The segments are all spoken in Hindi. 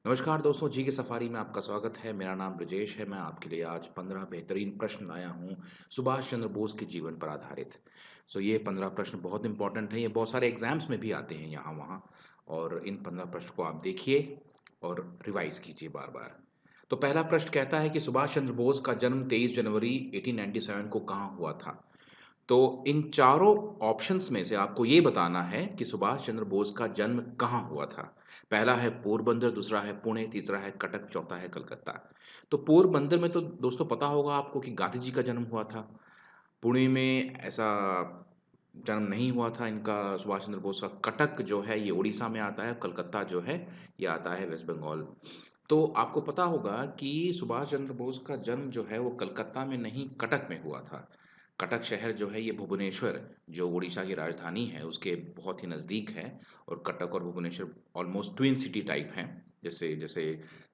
नमस्कार दोस्तों, जी के सफारी में आपका स्वागत है। मेरा नाम ब्रजेश है। मैं आपके लिए आज 15 बेहतरीन प्रश्न लाया हूँ सुभाष चंद्र बोस के जीवन पर आधारित। ये 15 प्रश्न बहुत इंपॉर्टेंट हैं। ये बहुत सारे एग्जाम्स में भी आते हैं यहाँ वहाँ। और इन 15 प्रश्न को आप देखिए और रिवाइज कीजिए बार बार। तो पहला प्रश्न कहता है कि सुभाष चंद्र बोस का जन्म 23 जनवरी 1897 को कहाँ हुआ था। तो इन चारों ऑप्शंस में से आपको ये बताना है कि सुभाष चंद्र बोस का जन्म कहाँ हुआ था। पहला है पोरबंदर, दूसरा है पुणे, तीसरा है कटक, चौथा है कलकत्ता। तो पोरबंदर में तो दोस्तों पता होगा आपको कि गांधी जी का जन्म हुआ था। पुणे में ऐसा जन्म नहीं हुआ था इनका सुभाष चंद्र बोस का। कटक जो है ये उड़ीसा में आता है, कलकत्ता जो है ये आता है वेस्ट बंगाल। तो आपको पता होगा कि सुभाष चंद्र बोस का जन्म जो है वो कलकत्ता में नहीं कटक में हुआ था। कटक शहर जो है ये भुवनेश्वर जो उड़ीसा की राजधानी है उसके बहुत ही नज़दीक है। और कटक और Bhubaneswar almost twin city type हैं। जैसे जैसे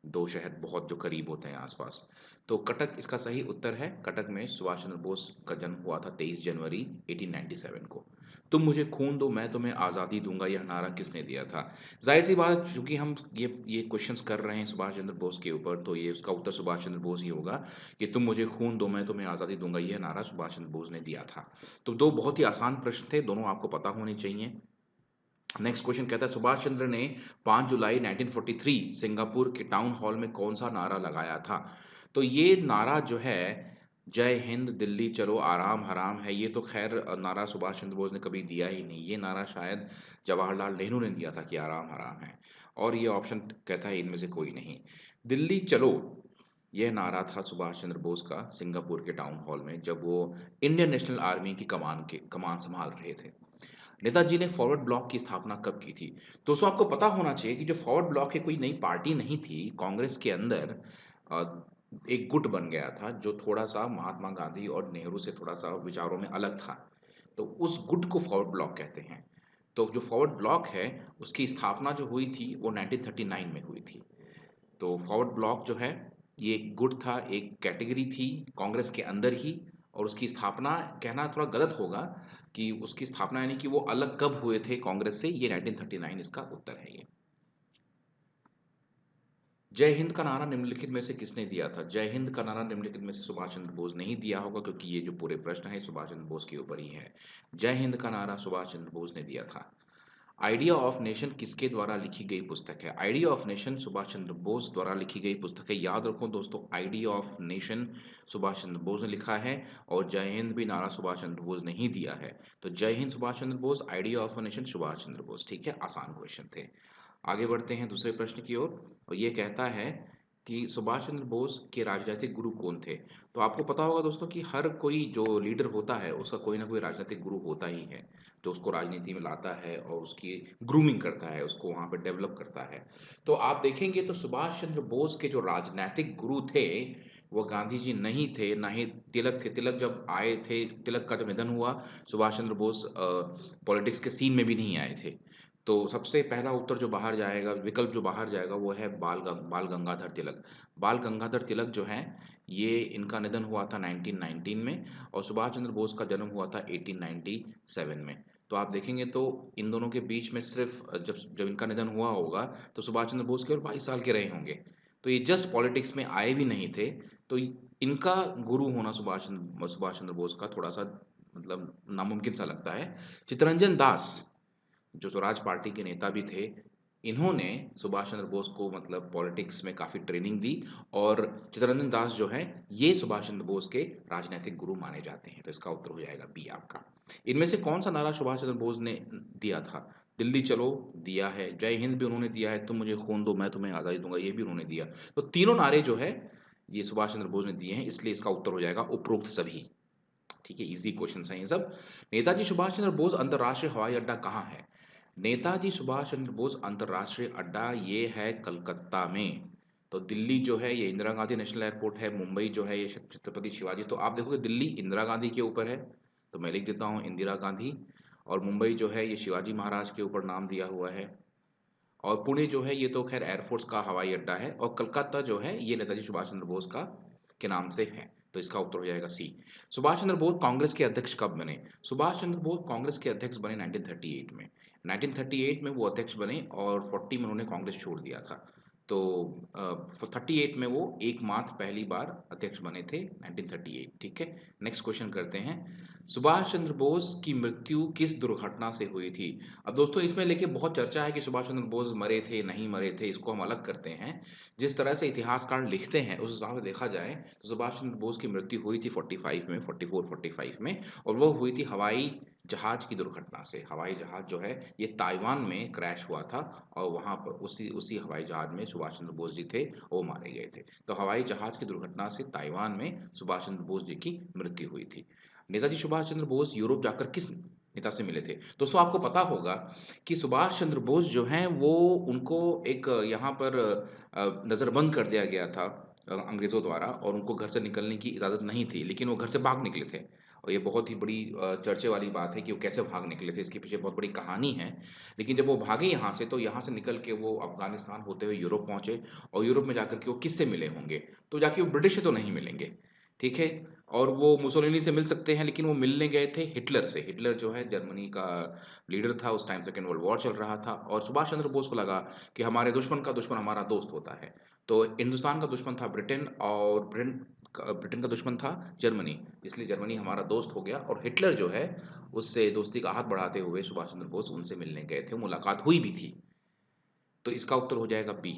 दो शहर बहुत जो करीब होते हैं आसपास। तो कटक इसका सही उत्तर है। कटक में सुभाष चंद्र बोस का जन्म हुआ था 23 जनवरी 1897 को। तुम मुझे खून दो मैं तुम्हें आज़ादी दूंगा, यह नारा किसने दिया था। जाहिर सी बात, चूंकि हम ये क्वेश्चंस कर रहे हैं सुभाष चंद्र बोस के ऊपर, तो ये उसका उत्तर सुभाष चंद्र बोस ही होगा कि तुम मुझे खून दो मैं तुम्हें आज़ादी दूंगा, यह नारा सुभाष चंद्र बोस ने दिया था। तो दो बहुत ही आसान प्रश्न थे, दोनों आपको पता होने चाहिए। नेक्स्ट क्वेश्चन कहता है सुभाष चंद्र ने 5 जुलाई 1943 सिंगापुर के टाउन हॉल में कौन सा नारा लगाया था। तो ये नारा जो है जय हिंद दिल्ली चलो आराम हराम है, ये तो खैर नारा सुभाष चंद्र बोस ने कभी दिया ही नहीं। ये नारा शायद जवाहरलाल नेहरू ने दिया था कि आराम हराम है। और ये ऑप्शन कहता है इनमें से कोई नहीं। दिल्ली चलो यह नारा था सुभाष चंद्र बोस का सिंगापुर के टाउन हॉल में, जब वो इंडियन नेशनल आर्मी की कमान संभाल रहे थे। नेताजी ने फॉरवर्ड ब्लॉक की स्थापना कब की थी। दोस्तों आपको पता होना चाहिए कि जो फॉरवर्ड ब्लॉक है कोई नई पार्टी नहीं थी। कांग्रेस के अंदर अ, एक गुट बन गया था जो थोड़ा सा महात्मा गांधी और नेहरू से थोड़ा सा विचारों में अलग था। तो उस गुट को फॉरवर्ड ब्लॉक कहते हैं। तो जो फॉरवर्ड ब्लॉक है उसकी स्थापना जो हुई थी वो 1939 में हुई थी। तो फॉरवर्ड ब्लॉक जो है ये एक गुट था, एक कैटेगरी थी कांग्रेस के अंदर ही। और उसकी स्थापना कहना थोड़ा गलत होगा कि उसकी स्थापना यानी कि वो अलग कब हुए थे कांग्रेस से, ये 1939 इसका उत्तर है ये। जय हिंद का नारा निम्नलिखित में से किसने दिया था। जय हिंद का नारा निम्नलिखित में से सुभाष चंद्र बोस नहीं दिया होगा, क्योंकि ये जो पूरे प्रश्न है सुभाष चंद्र बोस के ऊपर ही है। जय हिंद का नारा सुभाष चंद्र बोस ने दिया था। आइडिया ऑफ नेशन किसके द्वारा लिखी गई पुस्तक है। Idea of nation Subhash Chandra Bose द्वारा लिखी गई पुस्तक है। याद रखो दोस्तों, idea of nation Subhash Chandra Bose ने लिखा है। और जय हिंद भी नारा सुभाष चंद्र बोस ने ही दिया है। तो जय हिंद Subhash Chandra Bose, idea of nation Subhash Chandra Bose. ठीक है, आसान क्वेश्चन थे। आगे बढ़ते हैं दूसरे प्रश्न की ओर। और ये कहता है कि सुभाष चंद्र बोस के राजनीतिक गुरु कौन थे। तो आपको पता होगा दोस्तों कि हर कोई जो लीडर होता है उसका कोई ना कोई राजनीतिक गुरु होता ही है, जो उसको राजनीति में लाता है और उसकी ग्रूमिंग करता है, उसको वहाँ पे डेवलप करता है। तो आप देखेंगे तो सुभाष चंद्र बोस के जो राजनैतिक गुरु थे वो गांधी जी नहीं थे, ना ही तिलक थे। तिलक जब आए थे, तिलक का जब निधन हुआ, सुभाष चंद्र बोस पॉलिटिक्स के सीन में भी नहीं आए थे। तो सबसे पहला उत्तर जो बाहर जाएगा, विकल्प जो बाहर जाएगा वो है बाल गंगाधर तिलक। बाल गंगाधर तिलक जो है ये इनका निधन हुआ था 1919 में। और सुभाष चंद्र बोस का जन्म हुआ था 1897 में। तो आप देखेंगे तो इन दोनों के बीच में सिर्फ जब जब इनका निधन हुआ होगा तो सुभाष चंद्र बोस केवल 22 साल के रहे होंगे। तो ये जस्ट पॉलिटिक्स में आए भी नहीं थे। तो इनका गुरु होना सुभाष चंद्र बोस का थोड़ा सा मतलब नामुमकिन सा लगता है। चित्तरंजन दास जो स्वराज पार्टी के नेता भी थे, इन्होंने सुभाष चंद्र बोस को मतलब पॉलिटिक्स में काफ़ी ट्रेनिंग दी। और चित्तरंजन दास जो है ये सुभाष चंद्र बोस के राजनीतिक गुरु माने जाते हैं। तो इसका उत्तर हो जाएगा बी आपका। इनमें से कौन सा नारा सुभाष चंद्र बोस ने दिया था। दिल्ली चलो दिया है, जय हिंद भी उन्होंने दिया है, तुम मुझे खून दो मैं तुम्हें आज़ादी दूंगा ये भी उन्होंने दिया। तो तीनों नारे जो है ये सुभाष चंद्र बोस ने दिए हैं, इसलिए इसका उत्तर हो जाएगा उपरोक्त सभी। ठीक है, इजी क्वेश्चन है ये सब। नेताजी सुभाष चंद्र बोस अंतर्राष्ट्रीय हवाई अड्डा कहाँ है। नेताजी सुभाष चंद्र बोस अंतर्राष्ट्रीय अड्डा ये है कलकत्ता में। तो दिल्ली जो है ये इंदिरा गांधी नेशनल एयरपोर्ट है, मुंबई जो है ये छत्रपति शिवाजी। तो आप देखोगे दिल्ली इंदिरा गांधी के ऊपर है, तो मैं लिख देता हूँ इंदिरा गांधी। और मुंबई जो है ये शिवाजी महाराज के ऊपर नाम दिया हुआ है। और पुणे जो है ये तो खैर एयरफोर्स का हवाई अड्डा है। और कलकत्ता जो है ये नेताजी सुभाष चंद्र बोस का के नाम से है। तो इसका उत्तर हो जाएगा सी। सुभाष चंद्र बोस कांग्रेस के अध्यक्ष कब बने। सुभाष चंद्र बोस कांग्रेस के अध्यक्ष बने 1938 में। 1938 में वो अध्यक्ष बने और 40 में उन्होंने कांग्रेस छोड़ दिया था। तो 38 में वो एकमात्र पहली बार अध्यक्ष बने थे 1938। ठीक है, नेक्स्ट क्वेश्चन करते हैं। सुभाष चंद्र बोस की मृत्यु किस दुर्घटना से हुई थी? अब दोस्तों इसमें लेके बहुत चर्चा है कि सुभाष चंद्र बोस मरे थे, नहीं मरे थे, इसको हम अलग करते हैं। जिस तरह से इतिहासकार लिखते हैं उस हिसाब से देखा जाए तो सुभाष चंद्र बोस की मृत्यु हुई थी 45 में, 44-45 में, और वो हुई थी हवाई जहाज की दुर्घटना से। हवाई जहाज जो है ये ताइवान में क्रैश हुआ था और वहाँ पर उसी उसी हवाई जहाज में सुभाष चंद्र बोस जी थे, वो मारे गए थे। तो हवाई जहाज की दुर्घटना से ताइवान में सुभाष चंद्र बोस जी की मृत्यु हुई थी। नेताजी सुभाष चंद्र बोस यूरोप जाकर किस नेता से मिले थे? दोस्तों आपको पता होगा कि सुभाष चंद्र बोस जो हैं वो उनको एक यहाँ पर नज़रबंद कर दिया गया था अंग्रेज़ों द्वारा, और उनको घर से निकलने की इजाज़त नहीं थी, लेकिन वो घर से भाग निकले थे। और ये बहुत ही बड़ी चर्चे वाली बात है कि वो कैसे भाग निकले थे, इसके पीछे बहुत बड़ी कहानी है। लेकिन जब वो भागे यहाँ से तो यहाँ से निकल के वो अफ़गानिस्तान होते हुए यूरोप पहुँचे, और यूरोप में जाकर के वो किससे मिले होंगे? तो जाके वो ब्रिटिश से तो नहीं मिलेंगे, ठीक है? और वो मुसोलिनी से मिल सकते हैं, लेकिन वो मिलने गए थे हिटलर से। हिटलर जो है जर्मनी का लीडर था, उस टाइम सेकंड वर्ल्ड वॉर चल रहा था, और सुभाष चंद्र बोस को लगा कि हमारे दुश्मन का दुश्मन हमारा दोस्त होता है। तो हिंदुस्तान का दुश्मन था ब्रिटेन, और ब्रिटेन का दुश्मन था जर्मनी, इसलिए जर्मनी हमारा दोस्त हो गया, और हिटलर जो है उससे दोस्ती का हाथ बढ़ाते हुए सुभाष चंद्र बोस उनसे मिलने गए थे, मुलाकात हुई भी थी। तो इसका उत्तर हो जाएगा बी।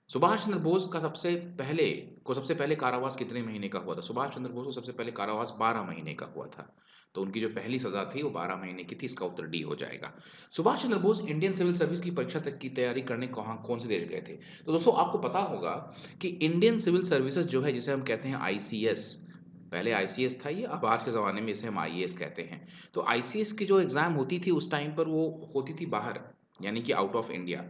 सुभाष चंद्र बोस का सबसे पहले कारावास कितने महीने का हुआ था? सुभाष चंद्र बोस को सबसे पहले कारावास 12 महीने का हुआ था। तो उनकी जो पहली सज़ा थी वो 12 महीने की थी, इसका उत्तर डी हो जाएगा। Subhash Chandra Bose Indian civil service की परीक्षा तक की तैयारी करने कौन से देश गए थे? तो दोस्तों आपको पता होगा कि इंडियन सिविल सर्विसेज़ जो है जिसे हम कहते हैं आईसीएस, पहले आईसीएस था ये, अब आज के ज़माने में इसे हम आईएएस कहते हैं। तो आईसीएस की जो एग्ज़ाम होती थी उस टाइम पर वो होती थी बाहर, यानी कि आउट ऑफ इंडिया।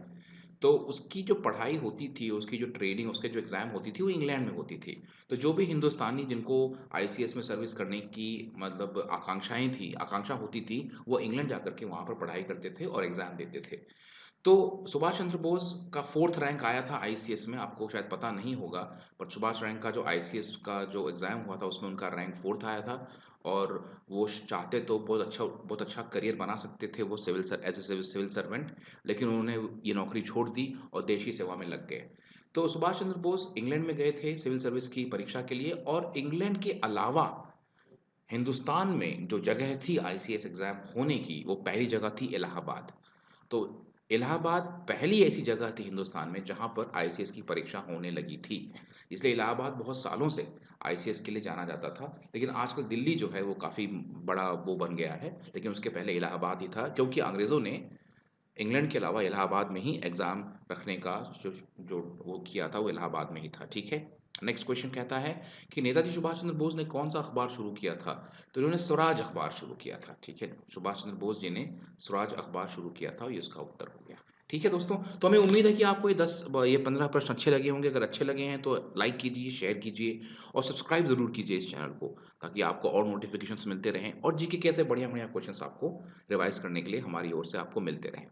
तो उसकी जो पढ़ाई होती थी, उसकी जो ट्रेनिंग, उसके जो एग्ज़ाम होती थी, वो इंग्लैंड में होती थी। तो जो भी हिंदुस्तानी जिनको आईसीएस में सर्विस करने की मतलब आकांक्षा होती थी, वो इंग्लैंड जाकर के वहाँ पर पढ़ाई करते थे और एग्ज़ाम देते थे। तो सुभाष चंद्र बोस का 4th रैंक आया था आईसीएस में, आपको शायद पता नहीं होगा, पर सुभाष रैंक का जो आईसीएस का जो एग्ज़ाम हुआ था उसमें उनका रैंक 4th आया था, और वो चाहते तो बहुत अच्छा करियर बना सकते थे वो एज़ अ सिविल सर्वेंट, लेकिन उन्होंने ये नौकरी छोड़ दी और देश की सेवा में लग गए। तो सुभाष चंद्र बोस इंग्लैंड में गए थे सिविल सर्विस की परीक्षा के लिए, और इंग्लैंड के अलावा हिंदुस्तान में जो जगह थी आईसीएस एग्ज़ाम होने की, वो पहली जगह थी इलाहाबाद। तो इलाहाबाद पहली ऐसी जगह थी हिंदुस्तान में जहाँ पर आईसीएस की परीक्षा होने लगी थी। इसलिए इलाहाबाद बहुत सालों से आईसीएस के लिए जाना जाता था, लेकिन आजकल दिल्ली जो है वो काफ़ी बड़ा वो बन गया है, लेकिन उसके पहले इलाहाबाद ही था, क्योंकि अंग्रेज़ों ने इंग्लैंड के अलावा इलाहाबाद में ही एग्ज़ाम रखने का जो जो वो किया था, वो इलाहाबाद में ही था, ठीक है? नेक्स्ट क्वेश्चन कहता है कि नेताजी सुभाष चंद्र बोस ने कौन-सा अखबार शुरू किया था? तो इन्होंने स्वराज अखबार शुरू किया था, ठीक है? सुभाष चंद्र बोस जी ने स्वराज अखबार शुरू किया था, और ये उसका उत्तर हो गया। ठीक है दोस्तों, तो हमें उम्मीद है कि आपको ये 15 प्रश्न अच्छे लगे होंगे। अगर अच्छे लगे हैं तो लाइक कीजिए, शेयर कीजिए, और सब्सक्राइब ज़रूर कीजिए इस चैनल को, ताकि आपको और नोटिफ़िकेशंस मिलते रहें, और जीके के ऐसे बढ़िया-बढ़िया क्वेश्चंस आपको रिवाइज़ करने के लिए हमारी ओर से आपको मिलते रहें।